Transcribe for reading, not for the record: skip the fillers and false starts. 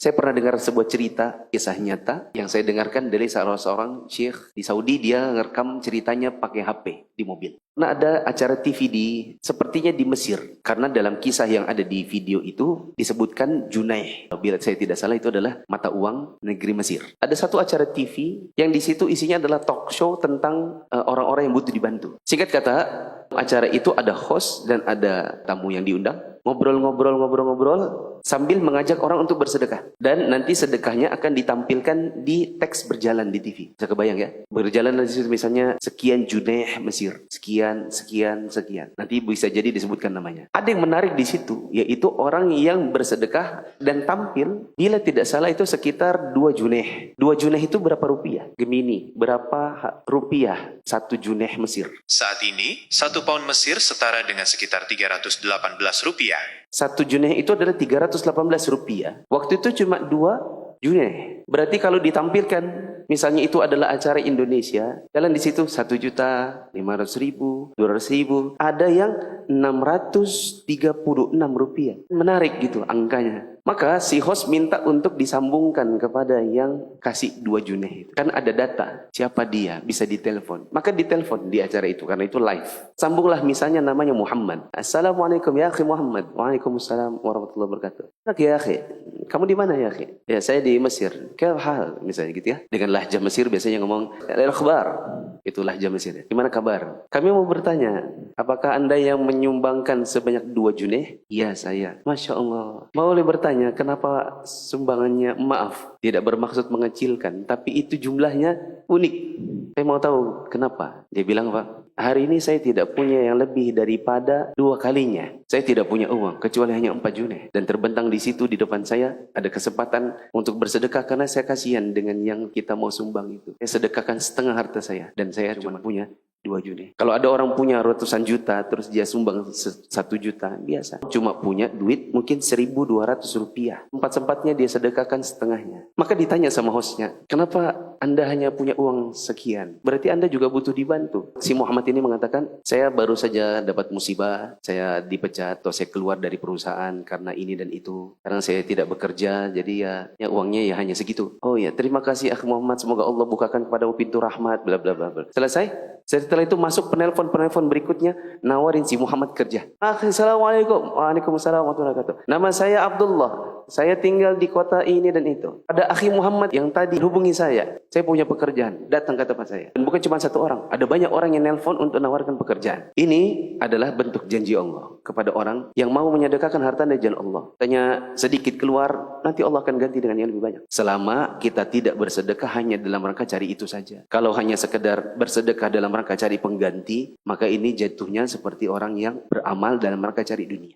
Saya pernah dengar sebuah cerita, kisah nyata, yang saya dengarkan dari salah seorang syekh di Saudi. Dia ngerekam ceritanya pakai HP di mobil. Nah, ada acara TV sepertinya di Mesir. Karena dalam kisah yang ada di video itu disebutkan Junaih. Bila saya tidak salah itu adalah mata uang negeri Mesir. Ada satu acara TV yang di situ isinya adalah talk show tentang orang-orang yang butuh dibantu. Singkat kata, acara itu ada host dan ada tamu yang diundang. Ngobrol sambil mengajak orang untuk bersedekah. Dan nanti sedekahnya akan ditampilkan di teks berjalan di TV. Bisa kebayang ya? Berjalan di situ misalnya sekian Junaih Mesir, sekian. Nanti bisa jadi disebutkan namanya. Ada yang menarik di situ, yaitu orang yang bersedekah dan tampil, bila tidak salah itu sekitar 2 Junaih. 2 Junaih itu berapa rupiah? Gemini, berapa rupiah 1 Junaih Mesir? Saat ini, 1 pound Mesir setara dengan sekitar 318 rupiah. 1 Junaih itu adalah 318 rupiah. Waktu itu cuma 2 Junaih. Berarti kalau ditampilkan, misalnya itu adalah acara Indonesia, jalan di situ 1.500.000, 200.000, ada yang 636 rupiah. Menarik gitu angkanya. Maka si host minta untuk disambungkan kepada yang kasih 2 Junaih itu. Kan ada data, siapa dia, bisa ditelepon. Maka ditelepon di acara itu, karena itu live. Sambunglah misalnya namanya Muhammad. Assalamualaikum ya akhi Muhammad. Waalaikumsalam warahmatullahi wabarakatuh. Ya akhi, kamu di mana ya akhi? Ya saya di Mesir. Kayak hal misalnya gitu ya. Dengan lahjah Mesir biasanya ngomong al-khabar. Itu lahjah Mesir. Gimana kabar? Kami mau bertanya, apakah Anda yang menyumbangkan sebanyak 2 Junaih? Iya saya. Masya Allah. Mau bertanya, kenapa sumbangannya, maaf, tidak bermaksud mengecilkan, tapi itu jumlahnya unik. Saya mau tahu kenapa. Dia bilang, Pak, hari ini saya tidak punya yang lebih daripada 2 kalinya. Saya tidak punya uang, kecuali hanya 4 Junaih. Dan terbentang di situ di depan saya, ada kesempatan untuk bersedekah karena saya kasihan dengan yang kita mau sumbang itu. Saya sedekahkan setengah harta saya, dan saya cuma punya 2 Junaih. Kalau ada orang punya ratusan juta, terus dia sumbang 1 juta, biasa. Cuma punya duit mungkin 1.200 rupiah. Empat-sempatnya dia sedekahkan setengahnya. Maka ditanya sama hostnya, kenapa Anda hanya punya uang sekian? Berarti Anda juga butuh dibantu. Si Muhammad ini mengatakan, saya baru saja dapat musibah, saya dipecat, atau saya keluar dari perusahaan karena ini dan itu. Karena saya tidak bekerja, jadi ya uangnya ya hanya segitu. Oh ya, terima kasih Akh Muhammad, semoga Allah bukakan kepadamu pintu rahmat, bla bla bla. Selesai? Setelah itu masuk penelpon berikutnya, nawarin si Muhammad kerja. Assalamualaikum. Waalaikumsalam warahmatullahi wabarakatuh. Nama saya Abdullah. Saya tinggal di kota ini dan itu. Ada akhi Muhammad yang tadi hubungi saya. Saya punya pekerjaan. Datang ke tempat saya. Dan bukan cuma 1 orang. Ada banyak orang yang nelpon untuk menawarkan pekerjaan. Ini adalah bentuk janji Allah kepada orang yang mau menyedekahkan harta dari jalan Allah. Tanya sedikit keluar, nanti Allah akan ganti dengan yang lebih banyak. Selama kita tidak bersedekah hanya dalam rangka cari itu saja. Kalau hanya sekedar bersedekah dalam rangka cari pengganti, maka ini jatuhnya seperti orang yang beramal dalam rangka cari dunia.